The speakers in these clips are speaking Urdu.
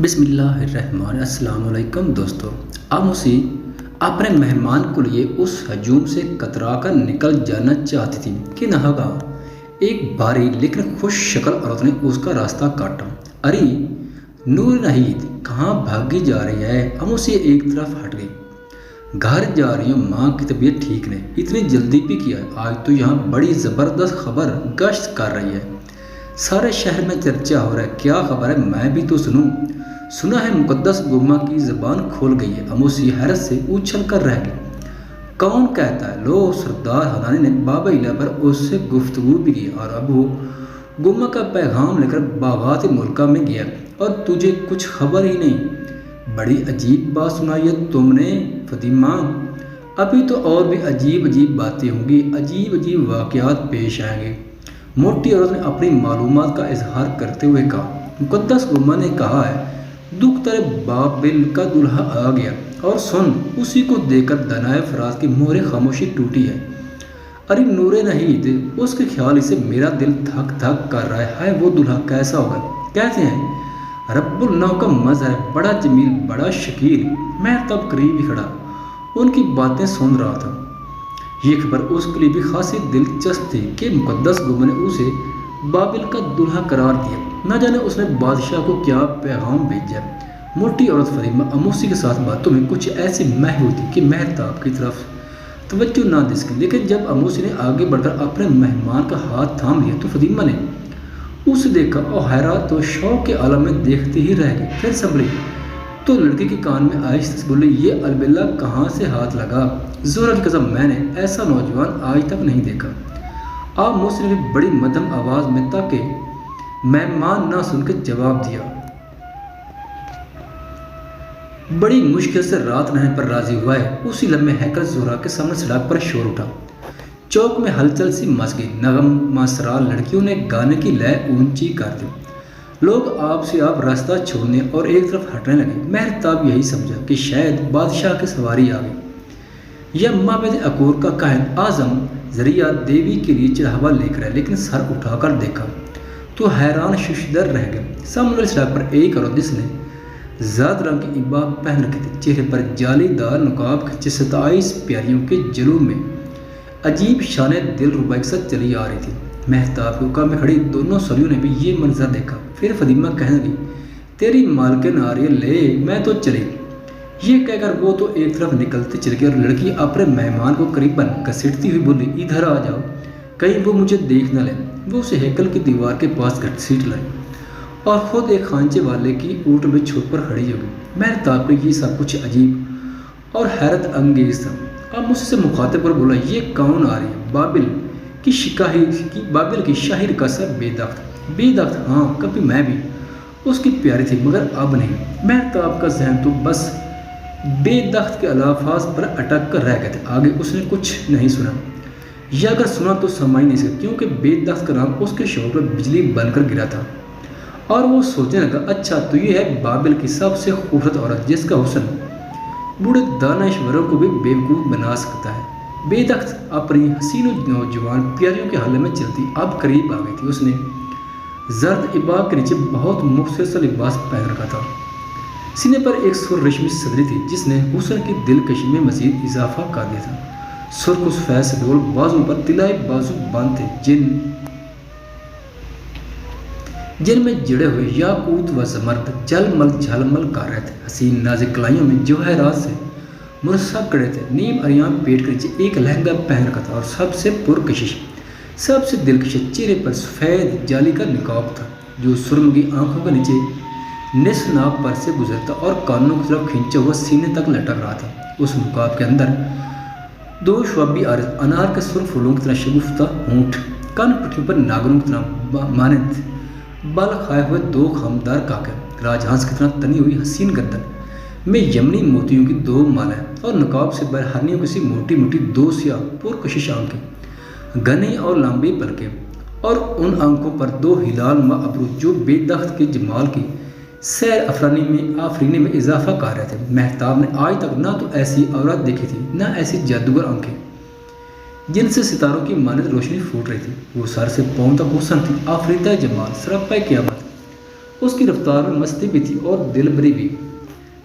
بسم اللہ الرحمن السلام علیکم دوستو، اب اسی اپنے مہمان کو لیے اس ہجوم سے کترا کر نکل جانا چاہتی تھی کہ ناگہاں ایک باری لیکن خوش شکل عورت نے اس کا راستہ کاٹا۔ ارے نور نہید، کہاں بھاگی جا رہی ہے؟ ہم اسے ایک طرف ہٹ گئی۔ گھر جا رہی ہوں، ماں کی طبیعت ٹھیک نہیں۔ اتنی جلدی بھی کیا ہے؟ آج تو یہاں بڑی زبردست خبر گشت کر رہی ہے، سارے شہر میں چرچا ہو رہا ہے۔ کیا خبر ہے؟ میں بھی تو سنوں۔ سنا ہے مقدس گما کی زبان کھول گئی ہے۔ اموسی حیرت سے اچھل کر رہ گئی۔ کون کہتا ہے؟ لو، سردار حنانی نے بابا علا پر اس سے گفتگو بھی کی، اور اب وہ گما کا پیغام لے کر باغات ملکہ میں گیا، اور تجھے کچھ خبر ہی نہیں۔ بڑی عجیب بات سنائی ہے تم نے فاطمہ۔ ابھی تو اور بھی عجیب عجیب باتیں ہوں گی، عجیب عجیب واقعات پیش آئیں گے، موٹی عورت نے اپنی معلومات کا اظہار کرتے ہوئے کہا۔ مقدس گما نے کہا ہے دکھ تیرے بابل کا دلہا آ گیا، اور سن، اسی کو دیکھ کر دنائے فراز کی مہر خاموشی ٹوٹی ہے۔ ارے نور نہید، اس کے خیال سے میرا دل دھک دھک کر رہا ہے۔ ہائے وہ دلہا کیسا ہوگا؟ کہتے ہیں رب النو کا مظہر ہے، بڑا جمیل، بڑا شکیل۔ میں تب قریب ہی کھڑا ان کی باتیں سن رہا تھا۔ یہ خبر اس کے لیے بھی خاصی دلچسپ تھی کہ مقدس گما نے اسے بابل کا دلہا قرار دیا۔ نہ جانے اس نے بادشاہ کو کیا پیغام بھیجا۔ موٹی عورت فاطمہ اموسی کے ساتھ باتوں میں کچھ ایسی مہ ہوتی کہ مہتاب کی طرف توجہ نہ دے سکی، لیکن جب اموسی نے آگے بڑھ کر اپنے مہمان کا ہاتھ تھام لیا تو فاطمہ نے اسے دیکھا اور حیرت و شوق کے عالم میں دیکھتے ہی رہ گئی۔ پھر سنبھلی تو لڑکی کے کان میں آہستہ سے بولی، یہ البلہ کہاں سے ہاتھ لگا؟ زہرا کی قسم، میں نے ایسا نوجوان آج تک نہیں دیکھا۔ آپ موسی نے بڑی مدھم آواز میں تاکہ مہمان نہ سن کے جواب دیا۔ بڑی مشکل سے رات رہنے پر راضی ہوا ہے۔ اسی لمحے ہیکل زہرا کے سامنے سڑک پر شور اٹھا، چوک میں ہلچل سی مچ گئی۔ نغمہ سرا لڑکیوں نے گانے کی لے اونچی کر دی، لوگ آپ سے آپ راستہ چھوڑنے اور ایک طرف ہٹنے لگے۔ مہتاب یہی سمجھا کہ شاید بادشاہ کی سواری آ گئی یا معبد اکور کا کاہن اعظم ذریعہ دیوی کے لیے چڑھاوا لے کر ہے، لیکن سر اٹھا کر دیکھا تو حیران ششدر رہ گئے۔ سامنے والی سڑک پر ایک عورت جس نے زرد رنگ کی عبا پہن رکھی تھی، چہرے پر جالی دار نقاب کے 27 پیاریوں کے جلو میں عجیب شان دل ربائی کے ساتھ چلی آ رہی تھی۔ مہتاب کے حکام میں کھڑی دونوں سلیوں نے بھی یہ منظر دیکھا۔ پھر فاطمہ کہنے لگی، تیری مالکن آ رہی ہے، لے میں تو چلی۔ یہ کہہ کر وہ تو ایک طرف نکلتے چل گئی، اور لڑکی اپنے مہمان کو قریباً گھسیٹتی ہوئی بولی، ادھر آ جاؤ، کہیں وہ مجھے دیکھ نہ لے۔ وہ اسے ہیکل کی دیوار کے پاس گھسیٹ لائی اور خود ایک خانچے والے کی اونٹ میں چھپ پر کھڑی ہو گئی۔ مہتاب کو یہ سب کچھ عجیب اور حیرت انگیز تھا۔ اب مجھ سے مخاطب پر بولا، یہ کون آ رہی ہے؟ بابل کی شاہر کا سر بے دخت۔ بے دخت؟ ہاں، کبھی میں بھی اس کی پیاری تھی، مگر اب نہیں۔ مہتاب کا ذہن تو بس بے دخت کے الفاظ پر اٹک کر رہ گئے تھے، آگے اس نے کچھ نہیں سنا، یا اگر سنا تو سمجھ نہیں سکا، کیونکہ بے دخت کا نام اس کے شعور پر بجلی بن کر گرا تھا۔ اور وہ سوچنے لگا، اچھا تو یہ ہے بابل کی سب سے خوبصورت عورت، جس کا حسن بوڑھے دانشوروں کو بھی بیوقوف بنا سکتا ہے۔ بے دخت اپنی حسین و نوجوان پیاریوں کے حلقے میں چلتی اب قریب آ گئی تھی۔ اس نے زرد عبا کے نیچے بہت مختصر سا لباس پہن رکھا تھا، سینے پر ایک سر ریشمی صدری تھی جس نے حسن کی دلکشی میں مزید اضافہ کر دیا تھا۔ سرخ سفید سڈول بازو پر طلائی بازو بند تھے، جن میں جڑے ہوئے یاقوت و زمرد جھلمل جھلمل کر رہے تھے۔ حسین نازک کلائیوں میں جواہرات سے مرصع کڑے تھے۔ نیم اریاں پیٹ کے نیچے ایک لہنگا پہن رکھا تھا، اور سب سے پرکشش، سب سے دلکش چہرے پر سفید جالی کا نقاب تھا جو سرمگی آنکھوں کے نیچے نصف ناک پر سے گزرتا اور کانوں کی طرف کھینچا ہوا سینے تک لٹک رہا تھا۔ اس نقاب کے اندر دو شعبی عارض انار کے سرخ پھولوں کی طرح شگفتہ ہونٹ، کان پٹھیوں پر ناگنوں کی طرح مانند بال کھائے ہوئے دو خمدار کاکر، راج ہنس کی طرح تنی ہوئی حسین گردن میں یمنی موتیوں کی دو مالیں، اور نقاب سے برہنیوں کی سی موٹی موٹی دو سیاہ پرکشش آنکھیں، گھنی اور لمبی پلکیں، اور ان آنکھوں پر دو ہلال نما ابرو جو بے دخت کے جمال کی سیر آفرینے میں اضافہ کر رہے تھے۔ مہتاب نے آج تک نہ تو ایسی عورت دیکھی تھی، نہ ایسی جادوگر آنکھیں جن سے ستاروں کی مانند روشنی پھوٹ رہی تھی۔ وہ سر سے پاؤں تک حسن تھی، آفریدہ جمال، سراپا قیامت، اس کی رفتار میں مستی بھی تھی اور دل بری بھی۔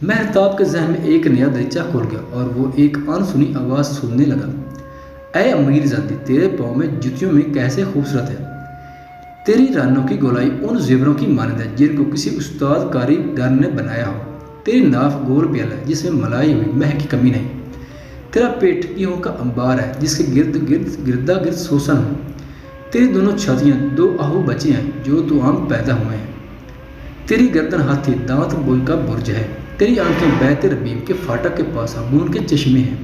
مہتاب کے ذہن میں ایک نیا دریچہ کھول گیا اور وہ ایک انسنی آواز سننے لگا۔ اے امیر زادی، تیرے پاؤں میں جوتیوں میں کیسے خوبصورت ہے۔ تیری رانوں کی گولائی ان زیوروں کی مانند ہے جن کو کسی استاد کاریگر نے بنایا ہو۔ تیری ناف گول پیالہ ہے جس میں ملائی ہوئی مہک کی کمی نہیں۔ تیرا پیٹ ٹکیوں کا انبار ہے جس کے گردا گرد سوسن ہو۔ تیری دونوں چھاتیاں دو آہو بچے ہیں جو تو عام پیدا ہوئے ہیں۔ تیری گردن ہاتھی دانت بوئی کا برج ہے۔ تیری آنکھیں بیت ربیب کے فاٹک کے پاس ہبون کے چشمے ہیں۔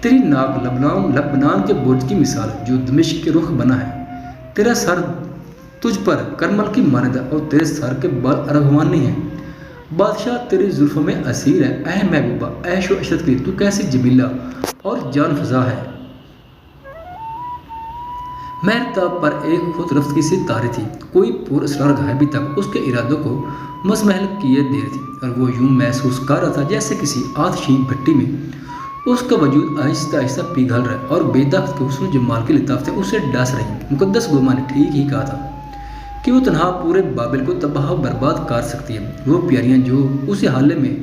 تیری ناک لبنان کے برج کی مثال جو دمشق کے رخ بنا ہے۔ تیرا سر تجھ پر کرمل کی مانند ہے اور تیرے سر کے بال ارغوانی ہیں۔ بادشاہ تیری زلفوں میں اسیر ہے۔ اے محبوبہ، عیش و عشرت کی تو کیسی جمیلہ اور جان فزا ہے۔ مہتاب پر ایک خود رفتگی سی طاری تھی، کوئی پر اسرار غائبی تک اس کے ارادوں کو مزمحل کیے دے رہی تھی، اور وہ یوں محسوس کر رہا تھا جیسے کسی آتشین بھٹی میں اس کا وجود آہستہ آہستہ پگھل رہا ہے اور بے دخت کے حسن و جمال کی لطافتیں اسے ڈس رہی۔ مقدس گوما نے ٹھیک ہی کہا تھا کہ وہ تنہا پورے بابل کو تباہ و برباد کر سکتی ہے۔ وہ پیاریاں جو اسے حالے میں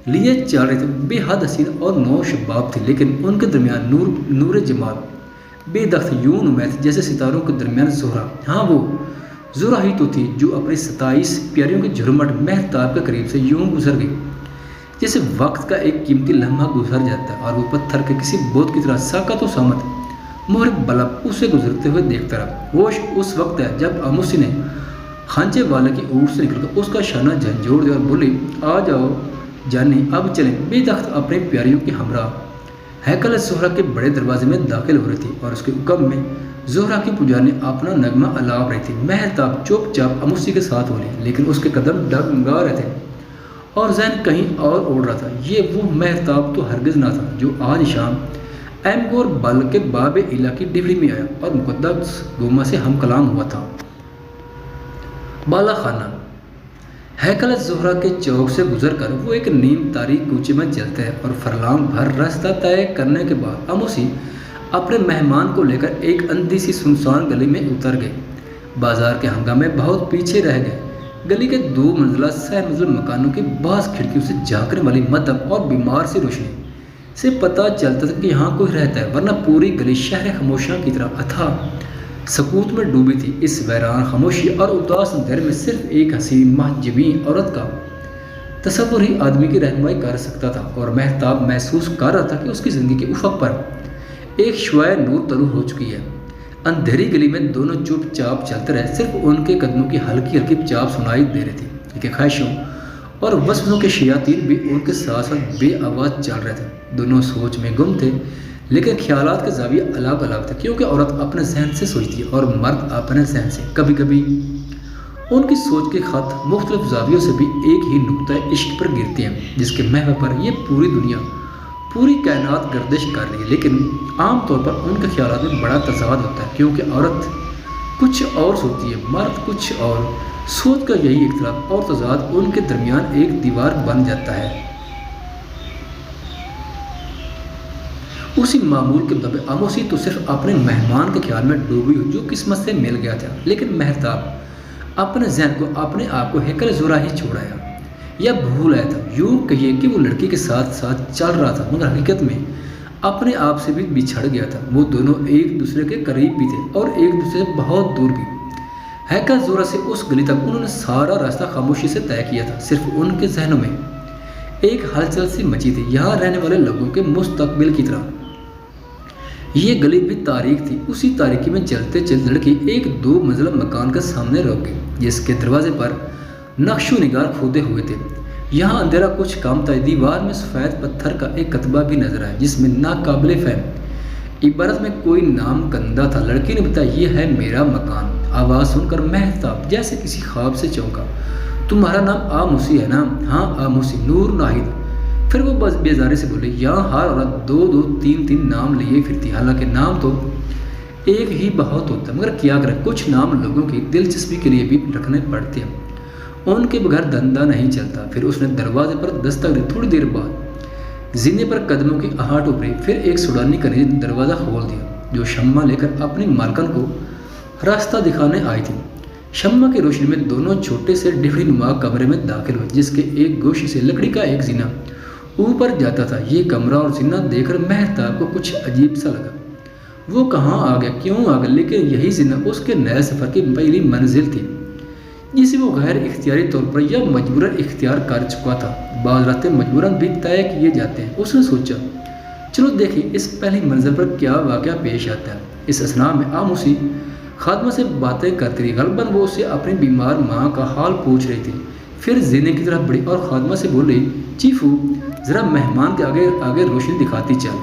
لیے چل رہے تھے بے حد حسین اور نو شباب تھے، لیکن ان کے درمیان نور جمال بے دخت یوں نمایاں تھی جیسے ستاروں کے درمیان زہرہ۔ ہاں، وہ زہرہ ہی تو تھی جو اپنی 27 پیاریوں کے جھرمٹ مہتاب کے قریب سے یوں گزر گئی جیسے وقت کا ایک قیمتی لمحہ گزر جاتا ہے، اور وہ پتھر کے کسی بت کی طرح ساکت و سامت مہر بلب اسے گزرتے ہوئے دیکھتا رہا۔ وہ اس وقت ہے جب آموسی نے خانچے والے کی اونٹ سے نکل کر اس کا شانہ جھنجھوڑ دیا اور بولی، آ جاؤ جانی، اب چلیں۔ بے دخت اپنے پیاریوں کے ہمراہ ہیکل زہرہ کے بڑے دروازے میں داخل ہو رہی تھی، اور اس کے حکم میں زہرہ کی پجاری اپنا نغمہ الاپ رہی تھی۔ مہتاب چپ چاپ آموسی کے ساتھ ہو لی، لیکن اس کے قدم ڈگمگا رہے تھے اور ذہن کہیں اور اڑ رہا تھا۔ یہ وہ مہتاب تو ہرگز نہ تھا جو آج شام ایمگور بال کے باب الا کی ڈبری میں آیا اور مقدس گوما سے ہم کلام ہوا تھا۔ بالا خانہ ہیکل زہرہ کے چوک سے گزر کر وہ ایک نیم تاریک کوچے میں چلتے ہیں، اور فرلانگ بھر راستہ طے کرنے کے بعد آموسی اپنے مہمان کو لے کر ایک اندھی سی سنسان گلی میں اتر گئے۔ بازار کے ہنگامے بہت پیچھے رہ گئے۔ گلی کے 2 منزلہ سہ منزل مکانوں کی بعض کھڑکیوں سے جھانکنے والی مدھم اور بیمار سی روشنی سے پتہ چلتا تھا کہ یہاں کوئی رہتا ہے، ورنہ پوری گلی شہر خاموشیاں کی طرح اتھاہ سکوت میں ڈوبی تھی۔ اس ویران خاموشی اور اداس اندھیرے میں صرف ایک حسین محجبین عورت کا تصور ہی آدمی کی رہنمائی کر سکتا تھا، اور مہتاب محسوس کر رہا تھا کہ اس کی زندگی کے افق پر ایک شعاع نور طلوع ہو چکی ہے۔ اندھیری گلی میں دونوں چپ چاپ چلتے رہے، صرف ان کے قدموں کی ہلکی ہلکی چاپ سنائی دے رہی تھی، لیکن خواہشوں اور وسوسوں کے شیاطین بھی ان کے ساتھ ساتھ بے آواز چل رہے تھے۔ دونوں سوچ میں گم تھے، لیکن خیالات کے زاویے الگ الگ تھے، کیونکہ عورت اپنے ذہن سے سوچتی ہے اور مرد اپنے ذہن سے۔ کبھی کبھی ان کی سوچ کے خط مختلف زاویوں سے بھی ایک ہی نقطۂ عشق پر گرتے ہیں، جس کے محور پر یہ پوری دنیا، پوری کائنات گردش کر رہی ہے۔ لیکن عام طور پر ان کے خیالات میں بڑا تضاد ہوتا ہے، کیونکہ عورت کچھ اور سوچتی ہے، مرد کچھ اور۔ سوچ کا یہی اختلاف اور تضاد ان کے درمیان ایک دیوار بن جاتا ہے۔ اسی معمول کے مطابق آموسی تو صرف اپنے مہمان کے خیال میں ڈوبی ہوئی جو قسمت سے مل گیا تھا، لیکن مہتاب اپنے ذہن کو، اپنے آپ کو ہیکل زہرہ ہی چھوڑایا یا بھول آیا تھا۔ یوں کہیے کہ وہ لڑکی کے ساتھ ساتھ چل رہا تھا، مگر حقیقت میں اپنے آپ سے بھی بچھڑ گیا تھا۔ وہ دونوں ایک دوسرے کے قریب بھی تھے اور ایک دوسرے سے بہت دور بھی۔ ہیکل زہرہ سے اس گلی تک انہوں نے سارا راستہ خاموشی سے طے کیا تھا، صرف ان کے ذہنوں میں ایک ہلچل سی مچی تھی، یہاں رہنے والے لوگوں کے مستقبل کی طرح۔ یہ گلی بھی تاریک تھی۔ اسی تاریکی میں چلتے چلتے لڑکی ایک 2 منزلہ مکان کے سامنے رک گئی، جس کے دروازے پر نقش و نگار کھودے ہوئے تھے۔ یہاں اندھیرا کچھ کم تھا، دیوار میں سفید پتھر کا ایک کتبہ بھی نظر آیا جس میں ناقابل فہم عبارت میں کوئی نام کندہ تھا۔ لڑکی نے بتایا، یہ ہے میرا مکان۔ آواز سن کر مہتاب جیسے کسی خواب سے چونکا۔ تمہارا نام آموسی ہے نا؟ ہاں آموسی، نور ناہید۔ پھر وہ بیزاری سے بولے، یہاں ہر عورت 2 3 نام لیے پھرتی، حالانکہ نام تو ایک ہی بہت ہوتا ہے، مگر کیا کریں، کچھ نام لوگوں کی دلچسپی کے لیے بھی رکھنے پڑتے ہیں، ان کے بغیر دھندا نہیں چلتا۔ پھر اس نے دروازے پر دستک دی۔ تھوڑی دیر بعد زینے پر قدموں کی آہٹ ابھری، پھر ایک سوڈانی کنیز نے دروازہ کھول دیا جو شمع لے کر اپنی مالکن کو راستہ دکھانے آئی تھی۔ شمع کی روشنی میں دونوں چھوٹے سے ڈھیڑی نما کمرے میں داخل ہوئے، جس کے ایک گوشے سے لکڑی کا ایک زینہ اوپر جاتا تھا۔ یہ کمرہ اور زینہ دیکھ کر مہتاب کو کچھ عجیب سا لگا۔ وہ کہاں آ گیا، کیوں آ گیا؟ لیکن یہی زینہ اس کے نئے سفر کی پہلی منزل تھی، جسے وہ غیر اختیاری طور پر یا مجبوراً اختیار کر چکا تھا۔ بعض راستے مجبوراً بھی طے کیے جاتے ہیں۔ اس نے سوچا، چلو دیکھیں اس پہلی منزل پر کیا واقعہ پیش آتا ہے۔ اس اثناء میں آموسی خادمہ سے باتیں کرتی رہی۔ غالباً وہ اسے اپنی بیمار ماں کا حال پوچھ رہی تھی۔ پھر زینے کی طرف بڑھی اور خادمہ سے بول رہی، چیفو ذرا مہمان کے آگے آگے روشنی دکھاتی چل۔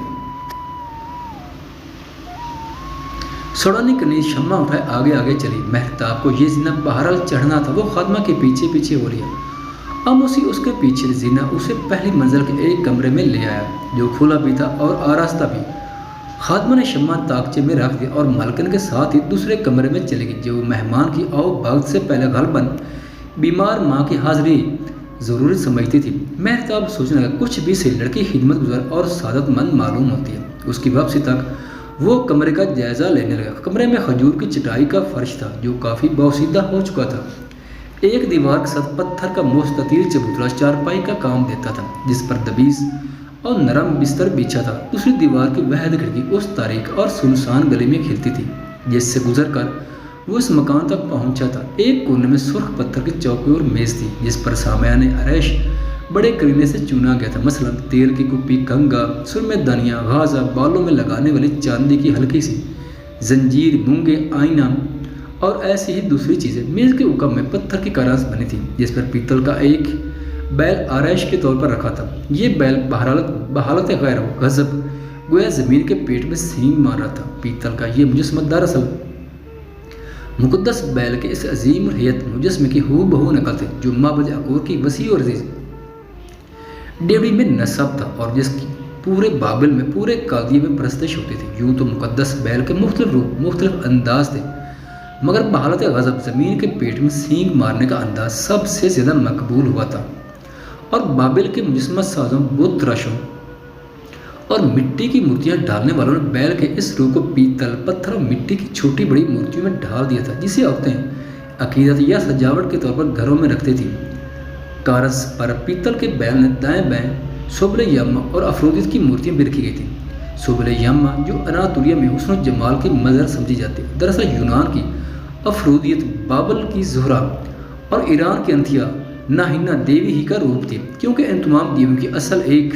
سوڑانی کنیز شمع اٹھائے آگے آگے چلی۔ مہتاب کو یہ زینہ بہرحال چڑھنا تھا۔ وہ خادمہ کے پیچھے پیچھے ہو رہی ہے۔ آموسی اس کے پیچھے زینہ اسے پہلی منزل کے ایک کمرے میں لے آیا، جو کھلا بھی تھا اور آراستہ بھی۔ خادمہ نے شمع طاقچے میں رکھ دیا اور مالکن کے ساتھ ہی دوسرے کمرے میں چلی گئی، جو مہمان کی آؤ بھگت سے پہلے غالباً بیمار ماں کی حاضری ضروری سمجھتی تھی۔ مہتاب سوچنے لگا، کچھ بھی سے لڑکی خدمت گزار اور سعادت مند معلوم ہوتی ہے۔ اس کی واپسی تک وہ کمرے کا جائزہ لینے لگا۔ کمرے میں کھجور کی چٹائی کا فرش تھا، جو کافی بوسیدہ ہو چکا تھا۔ ایک دیوار کے ساتھ پتھر کا مستطیل چبوترا چارپائی کا کام دیتا تھا، جس پر دبیز اور نرم بستر بچھا تھا۔ دوسری دیوار کی وحید کھڑکی اس تاریک اور سنسان گلی میں کھلتی تھی، جس سے گزر کر وہ اس مکان تک پہنچا تھا۔ ایک کونے میں سرخ پتھر کی چوکی اور میز تھی، جس پر سامیان عریش بڑے کرینے سے چنا گیا تھا، مثلاً تیل کی کپی، کنگا، سرمے دانیاں، غازہ، بالوں میں لگانے والی چاندی کی ہلکی سی زنجیر، مونگے، آئینہ اور ایسی ہی دوسری چیزیں۔ میز کے اوپر میں پتھر کی کراس بنی تھی، جس پر پیتل کا ایک بیل آرائش کے طور پر رکھا تھا۔ یہ بیل بحالت غیر غضب گویا زمین کے پیٹ میں سینگ مار رہا تھا۔ پیتل کا یہ مجسمہ دراصل مقدس بیل کے اس عظیم الہیت مجسمے کی ہو بہو نقل تھی، جو معبد اکور کی وسیع اور عزیز ڈیوڑی میں نصب تھا اور جس کی پورے بابل میں، پورے کالدیہ میں پرستش ہوتی تھی۔ یوں تو مقدس بیل کے مختلف روپ، مختلف انداز تھے، مگر بحالت غضب زمین کے پیٹ میں سینگ مارنے کا انداز سب سے زیادہ مقبول ہوا تھا۔ اور بابل کے مجسمہ سازوں، بت تراشوں اور مٹی کی مورتیاں ڈالنے والوں نے بیل کے اس روح کو پیتل، پتھر اور مٹی کی چھوٹی بڑی مورتیوں میں ڈھال دیا تھا، جسے عورتیں عقیدت یا سجاوٹ کے طور پر گھروں میں رکھتی تھیں۔ کارس پر پیتل کے بیل نے دائیں بائیں سبل یما اور افرودیت کی مورتیاں بھی رکھی گئی تھیں۔ سبل یما، جو اناتولیا میں حسن و جمال کی مظہر سمجھی جاتی ہے، دراصل یونان کی افرودیت، بابل کی زہرہ اور ایران کی انتھیا ناہینہ دیوی ہی کا روپ تھی، کیونکہ ان تمام دیویوں کی اصل ایک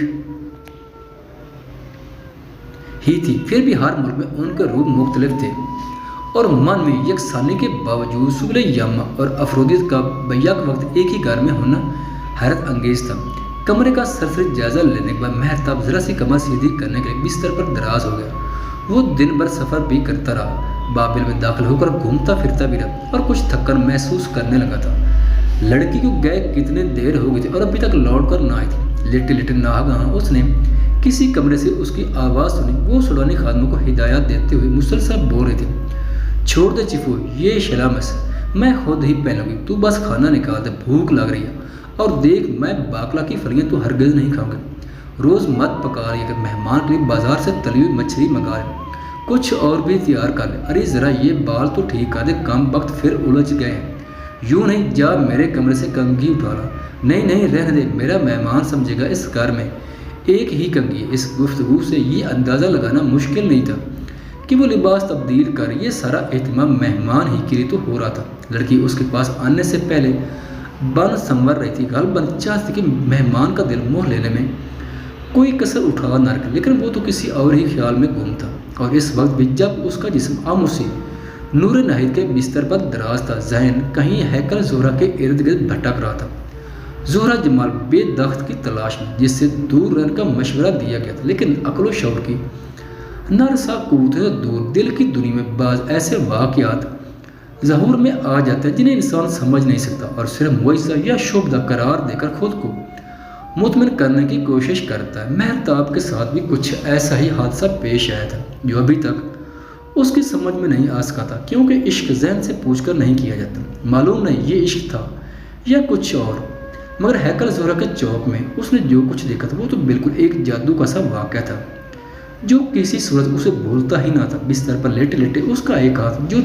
ہی تھی۔ پھر بھی ہر ملک میں ان کے روپ مختلف تھے اور من میں یکسانی کے باوجود سبل یما اور افرودیت کا بیک وقت ایک ہی گھر میں ہونا حیرت انگیز تھا۔ کمرے کا سرسری جائزہ لینے کے بعد مہتاب ذرا سی کمر سیدھی کرنے کے لیے بستر پر دراز ہو گیا۔ وہ دن بھر سفر بھی کرتا رہا، بابل میں داخل ہو کر گھومتا پھرتا بھی رہا اور کچھ تھکن محسوس کرنے لگا تھا۔ لڑکی کو گئے کتنے دیر ہو گئی تھی اور ابھی تک لوٹ کر نہ آئی تھی۔ لیٹے لیٹے ناگہاں اس نے کسی کمرے سے اس کی آواز سنی۔ وہ سوڈانی خادموں کو ہدایات دیتے ہوئے مسلسل بول رہی تھی، چھوڑ دے چیفو یہ شلامس، میں خود ہی پہنوں گی، تو بس کھانا نکال دے، بھوک لگ رہی ہے، اور دیکھ میں باقلا کی پھلیاں تو ہرگز نہیں کھاؤں گی۔ روز مت پکا رہی ہے کہ مہمان کے لیے بازار سے تلی ہوئی مچھلی منگا لے، کچھ اور بھی تیار کر لے۔ ارے ذرا یہ بال تو ٹھیک کر دے، کم وقت پھر الجھ گئے ہیں۔ یوں نہیں، جا میرے کمرے سے کنگھی اٹھا لا۔ نہیں نہیں رہنے دے، میرا مہمان سمجھے گا اس گھر میں ایک ہی کنگھی ہے۔ اس گفتگو سے یہ اندازہ لگانا مشکل نہیں تھا کہ وہ لباس تبدیل کر یہ سارا اہتمام مہمان ہی کے لیے تو ہو رہا تھا۔ لڑکی اس کے پاس آنے سے پہلے بن سنور رہی تھی، غالباً چاہتی کہ مہمان کا دل موہ لینے میں کوئی کسر اٹھا نہ رکھے، لیکن وہ تو کسی اور ہی خیال میں گم تھا۔ اور اس وقت بھی جب اس کا جسم آموسی نور ناہید کے بستر پر دراز تھا، ذہن کہیں ہیکل زہرہ کے ارد گرد بھٹک رہا تھا۔ زہرہ جمال بے دخت کی تلاش میں، جس سے دور رہنے کا مشورہ دیا گیا تھا، لیکن عقل و شعور کی نارسا قوت سے دور دل کی دنیا میں بعض ایسے واقعات ظہور میں آ جاتے ہیں جنہیں انسان سمجھ نہیں سکتا، اور صرف معجزہ یا شبدہ قرار دے کر خود کو مطمئن کرنے کی کوشش کرتا ہے۔ مہتاب کے ساتھ بھی کچھ ایسا ہی حادثہ پیش آیا تھا، جو ابھی تک اس کی سمجھ میں نہیں آ سکا تھا، کیونکہ عشق ذہن سے پوچھ کر نہیں کیا جاتا۔ معلوم نہیں یہ عشق تھا یا کچھ اور، مگر ہیکل زہرہ کے چوک میں اس نے جو کچھ دیکھا تھا وہ تو بالکل ایک جادو کا سا واقعہ تھا، جو کسی صورت اسے بھولتا ہی نہ تھا۔ بستر پر لیٹے لیٹے اس کا ایک ہاتھ جو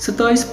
27